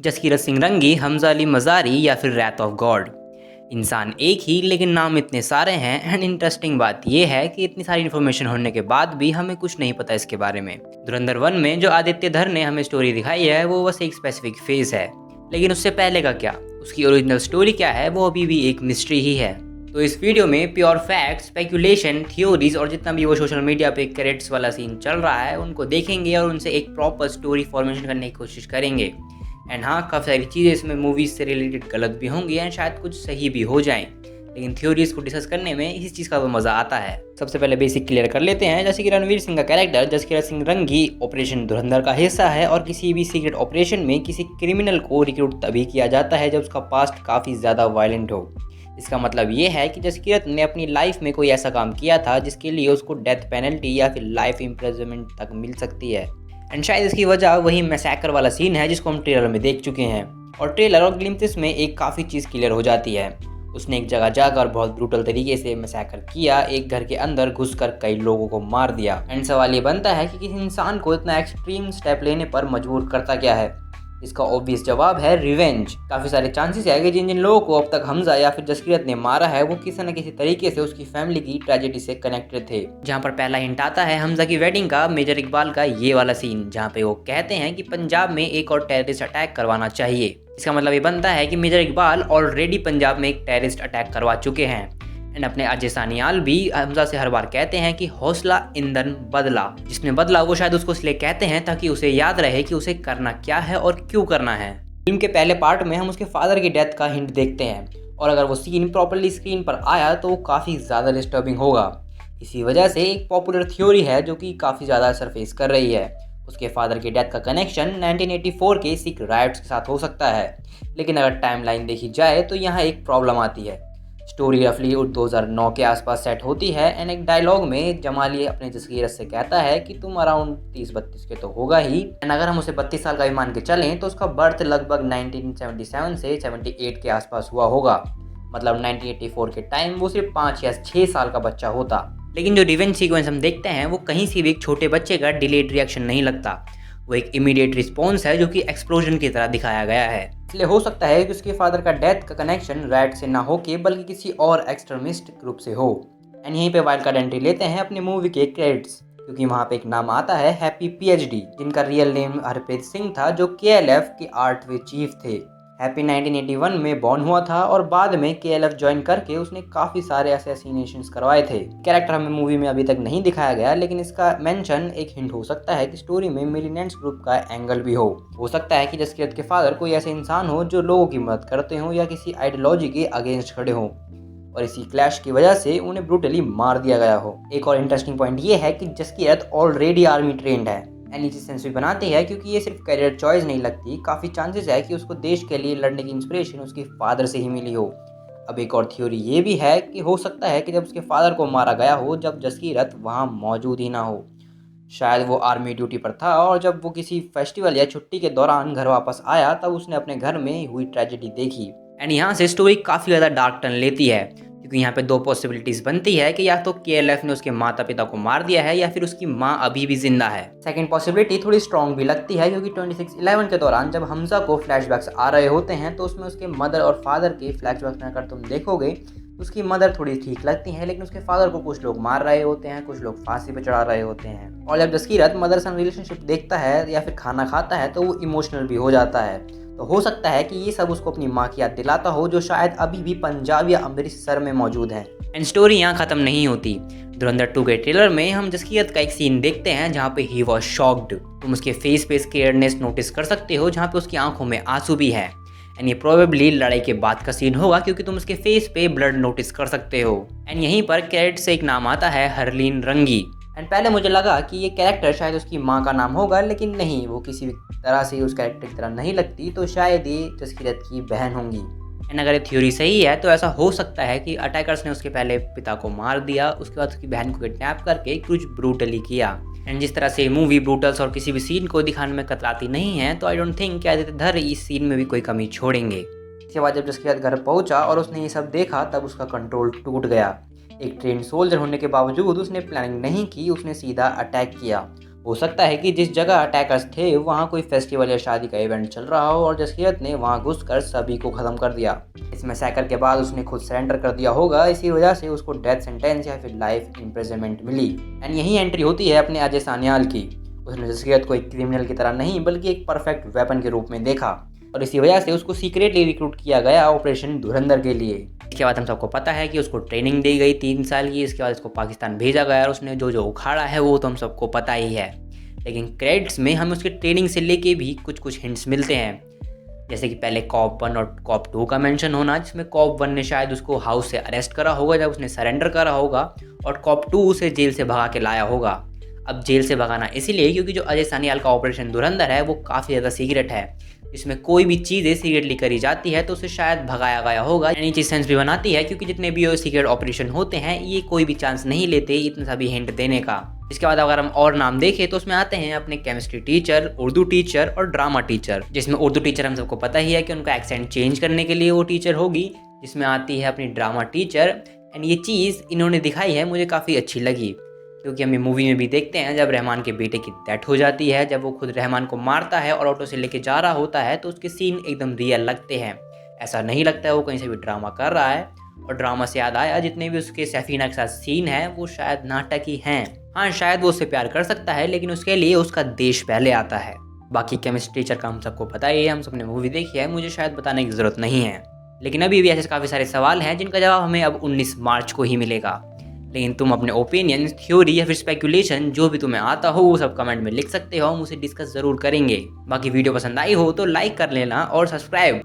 जसकीरत सिंह रंगी, हमजा अली मज़ारी या फिर रैथ ऑफ गॉड। इंसान एक ही लेकिन नाम इतने सारे हैं। एंड इंटरेस्टिंग बात यह है कि इतनी सारी इन्फॉर्मेशन होने के बाद भी हमें कुछ नहीं पता इसके बारे में। धुरंधर 1 में जो आदित्य धर ने हमें स्टोरी दिखाई है वो बस एक स्पेसिफिक फेज है, लेकिन उससे पहले का क्या, उसकी ओरिजिनल स्टोरी क्या है, वो अभी भी एक मिस्ट्री ही है। तो इस वीडियो में प्योर फैक्ट्स, स्पेकुलेशन, थ्योरीज और जितना भी वो सोशल मीडिया पे कैरेट्स वाला सीन चल रहा है उनको देखेंगे और उनसे एक प्रॉपर स्टोरी फॉर्मेशन करने की कोशिश करेंगे। एंड हाँ, काफ़ी सारी चीज़ें इसमें मूवीज़ से रिलेटेड गलत भी होंगी एंड शायद कुछ सही भी हो जाएं, लेकिन थ्योरीज को डिस्कस करने में इसी चीज़ का तो मज़ा आता है। सबसे पहले बेसिक क्लियर कर लेते हैं, जैसे कि रणवीर सिंह का कैरेक्टर जसकीरत सिंह रंगी ऑपरेशन धुरंधर का हिस्सा है और किसी भी सीक्रेट ऑपरेशन में किसी क्रिमिनल को रिक्रूट तभी किया जाता है जब उसका पास्ट काफ़ी ज़्यादा वायलेंट हो। इसका मतलब ये है कि जसकीरत ने अपनी लाइफ में कोई ऐसा काम किया था जिसके लिए उसको डेथ पेनल्टी या फिर लाइफ इम्प्रिजनमेंट तक मिल सकती है। एंड शायद इसकी वजह वही मैसेकर वाला सीन है जिसको हम ट्रेलर में देख चुके हैं। और ट्रेलर और ग्लिम्प्सेस में एक काफ़ी चीज़ क्लियर हो जाती है। उसने एक जगह जाकर बहुत ब्रूटल तरीके से मैसेकर किया, एक घर के अंदर घुसकर कई लोगों को मार दिया। एंड सवाल ये बनता है कि किसी इंसान को इतना एक्सट्रीम स्टेप लेने पर मजबूर करता क्या है। इसका ऑब्वियस जवाब है रिवेंज। काफ़ी सारे चांसेस है कि जिन जिन लोगों को अब तक हमजा या फिर जसकीरत ने मारा है वो किसी न किसी तरीके से उसकी फैमिली की ट्रेजेडी से कनेक्टेड थे। जहाँ पर पहला हिंट आता है हमजा की वेडिंग का, मेजर इकबाल का ये वाला सीन जहाँ पे वो कहते हैं कि पंजाब में एक और टेररिस्ट अटैक करवाना चाहिए। इसका मतलब ये बनता है कि मेजर इकबाल ऑलरेडी पंजाब में एक टेररिस्ट अटैक करवा चुके हैं। एंड अपने अजय सानियाल भी हमजा से हर बार कहते हैं कि हौसला ईंधन बदला, जिसमें बदला वो शायद उसको इसलिए कहते हैं ताकि उसे याद रहे कि उसे करना क्या है और क्यों करना है। फिल्म के पहले पार्ट में हम उसके फादर की डेथ का हिंट देखते हैं और अगर वो सीन प्रॉपर्ली स्क्रीन पर आया तो वो काफ़ी ज़्यादा डिस्टर्बिंग होगा। इसी वजह से एक पॉपुलर थ्योरी है जो कि काफ़ी ज़्यादा सरफेस कर रही है, उसके फादर की डेथ का कनेक्शन 1984 के सिख राइट्स के साथ हो सकता है। लेकिन अगर टाइमलाइन देखी जाए तो यहाँ एक प्रॉब्लम आती है। स्टोरी रफली 2009 के आसपास सेट होती है एंड एक डायलॉग में जमाली अपने जसकीरत से कहता है कि तुम अराउंड 30-32 के तो होगा ही। एंड अगर हम उसे 32 साल का भी मान के चलें तो उसका बर्थ लगभग 1977 से 78 के आसपास हुआ होगा। मतलब 1984 के टाइम वो सिर्फ 5 या 6 साल का बच्चा होता। लेकिन जो रिवेंज सीक्वेंस हम देखते हैं वो कहीं से भी एक छोटे बच्चे का डिलेड रिएक्शन नहीं लगता, वो एक इमीडिएट रिस्पॉन्स है जो कि एक्सप्लोजन की तरह दिखाया गया है। इसलिए हो सकता है कि उसके फादर का डेथ का कनेक्शन रैट से ना हो के बल्कि किसी और एक्सट्रीमिस्ट ग्रुप से हो। एंड यहीं पे वाइल्ड कार्ड एंट्री लेते हैं अपने मूवी के क्रेडिट्स, क्योंकि वहाँ पे एक नाम आता है हैप्पी पीएचडी, जिनका रियल नेम हरप्रीत सिंह था, जो केएलएफ के 8वें चीफ थे। हैप्पी 1981 में बॉर्न हुआ था और बाद में केएलएफ ज्वाइन करके उसने काफ़ी सारे असैसिनेशंस करवाए थे। कैरेक्टर हमें मूवी में अभी तक नहीं दिखाया गया, लेकिन इसका मेंशन एक हिंट हो सकता है कि स्टोरी में मिलिनेंट्स ग्रुप का एंगल भी हो सकता है कि जसकीरत के फादर कोई ऐसे इंसान हो जो लोगों की मदद करते हो या किसी आइडियोलॉजी के अगेंस्ट खड़े हों और इसी क्लैश की वजह से उन्हें ब्रूटली मार दिया गया हो। एक और इंटरेस्टिंग पॉइंट ये है कि जसकीरत ऑलरेडी आर्मी ट्रेंड है एंड इसी सेंस भी बनाती है क्योंकि ये सिर्फ करियर चॉइस नहीं लगती, काफ़ी चांसेस है कि उसको देश के लिए लड़ने की इंस्पिरेशन उसके फादर से ही मिली हो। अब एक और थ्योरी ये भी है कि हो सकता है कि जब उसके फादर को मारा गया हो जब जसकीरत वहाँ मौजूद ही ना हो। शायद वो आर्मी ड्यूटी पर था और जब वो किसी फेस्टिवल या छुट्टी के दौरान घर वापस आया तब उसने अपने घर में हुई ट्रेजेडी देखी। एंड यहाँ से स्टोरी काफ़ी ज़्यादा डार्क टर्न लेती है, क्योंकि यहाँ पे दो पॉसिबिलिटीज़ बनती है कि या तो केएलएफ ने उसके माता पिता को मार दिया है या फिर उसकी माँ अभी भी जिंदा है। सेकंड पॉसिबिलिटी थोड़ी स्ट्रॉन्ग भी लगती है क्योंकि 26/11 के दौरान जब हमजा को फ्लैशबैक्स आ रहे होते हैं तो उसमें उसके मदर और फादर के फ्लैशबैक्स में अगर तुम देखोगे उसकी मदर थोड़ी ठीक लगती है, लेकिन उसके फादर को कुछ लोग मार रहे होते हैं, कुछ लोग फांसी पे चढ़ा रहे होते हैं। और जब जसकीरत मदर सन रिलेशनशिप देखता है या फिर खाना खाता है तो वो इमोशनल भी हो जाता है। तो हो सकता है कि ये सब उसको अपनी माँ की याद दिलाता हो जो शायद अभी भी पंजाब या अमृतसर में मौजूद है। एंड स्टोरी यहाँ खत्म नहीं होती। धुरंधर 2 के ट्रेलर में हम जसकीरत का एक सीन देखते हैं जहाँ पे ही वॉज शॉक्ड। तुम उसके फेस पे स्केयर्डनेस नोटिस कर सकते हो जहाँ पे उसकी आंखों में आंसू भी है। एंड ये प्रोबेबली लड़ाई के बाद का सीन होगा क्योंकि तुम उसके फेस पे ब्लड नोटिस कर सकते हो। एंड यहीं पर कैरेक्टर से एक नाम आता है हरलीन रंगी। एंड पहले मुझे लगा कि ये कैरेक्टर शायद उसकी माँ का नाम होगा, लेकिन नहीं, वो किसी भी तरह से उस कैरेक्टर की तरह नहीं लगती, तो शायद ये जसकीरत की बहन होंगी। एंड अगर ये थ्योरी सही है तो ऐसा हो सकता है कि अटैकर्स ने उसके पहले पिता को मार दिया, उसके बाद उसकी बहन को किडनैप करके कुछ ब्रूटली किया। एंड जिस तरह से मूवी ब्रूटल्स और किसी भी सीन को दिखाने में कतराती नहीं है, तो आई डोंट थिंक कि आदित्य धर इस सीन में भी कोई कमी छोड़ेंगे। इसके बाद जब जसकीरत घर पहुंचा और उसने ये सब देखा तब उसका कंट्रोल टूट गया। एक ट्रेन सोल्जर होने के बावजूद उसने प्लानिंग नहीं की, उसने सीधा अटैक किया। हो सकता है कि जिस जगह अटैकर्स थे वहाँ कोई फेस्टिवल या शादी का इवेंट चल रहा हो और जसीरत ने वहाँ घुसकर सभी को ख़त्म कर दिया। इस मैसेकर के बाद उसने खुद सरेंडर कर दिया होगा, इसी वजह से उसको डेथ सेंटेंस या फिर लाइफ इम्प्रिजनमेंट मिली। एंड यही एंट्री होती है अपने अजय सान्याल की। उसने जसीरत को एक क्रिमिनल की तरह नहीं बल्कि एक परफेक्ट वेपन के रूप में देखा और इसी वजह से उसको सीक्रेटली रिक्रूट किया गया ऑपरेशन धुरंधर के लिए। इसके बाद हम सबको पता है कि उसको ट्रेनिंग दी गई 3 साल की। इसके बाद उसको पाकिस्तान भेजा गया और उसने जो जो उखाड़ा है वो तो हम सबको पता ही है। लेकिन क्रेडिट्स में हमें उसके ट्रेनिंग से लेके भी कुछ कुछ हिंट्स मिलते हैं, जैसे कि पहले कॉप 1 और कॉप 2 का मेंशन होना, जिसमें कॉप 1 ने शायद उसको हाउस से अरेस्ट करा होगा जब उसने सरेंडर करा होगा और कॉप 2 उसे जेल से भगा के लाया होगा। अब जेल से भगाना इसीलिए क्योंकि जो अजय सान्याल का ऑपरेशन धुरंधर है वो काफ़ी ज़्यादा सीक्रेट है। इसमें कोई भी चीज़ें सीक्रेटली करी जाती है तो उसे शायद भगाया गया होगा। यानी चीज़ सेंस भी बनाती है क्योंकि जितने भी सीक्रेट ऑपरेशन होते हैं ये कोई भी चांस नहीं लेते इतना सा भी हिंट देने का। इसके बाद अगर हम और नाम देखें तो उसमें आते हैं अपने केमिस्ट्री टीचर, उर्दू टीचर और ड्रामा टीचर। जिसमें उर्दू टीचर हम सबको पता ही है कि उनका एक्सेंट चेंज करने के लिए वो टीचर होगी। जिसमें आती है अपनी ड्रामा टीचर। एंड ये चीज़ इन्होंने दिखाई है मुझे काफ़ी अच्छी लगी, क्योंकि हम ये मूवी में भी देखते हैं जब रहमान के बेटे की डेथ हो जाती है, जब वो खुद रहमान को मारता है और ऑटो से लेके जा रहा होता है तो उसके सीन एकदम रियल लगते हैं। ऐसा नहीं लगता है वो कहीं से भी ड्रामा कर रहा है। और ड्रामा से याद आया, जितने भी उसके सैफीना के साथ सीन है वो शायद नाटक ही हैं। हाँ, शायद वो उससे प्यार कर सकता है लेकिन उसके लिए उसका देश पहले आता है। बाकी केमिस्ट्री टीचर का हम सबको पता ही है, हम सबने मूवी देखी है, मुझे शायद बताने की ज़रूरत नहीं है। लेकिन अभी भी ऐसे काफ़ी सारे सवाल हैं जिनका जवाब हमें अब 19 मार्च को ही मिलेगा। लेकिन तुम अपने ओपिनियन, थ्योरी या फिर स्पेकुलेशन जो भी तुम्हें आता हो वो सब कमेंट में लिख सकते हो, हम उसे डिस्कस ज़रूर करेंगे। बाकी वीडियो पसंद आई हो तो लाइक कर लेना और सब्सक्राइब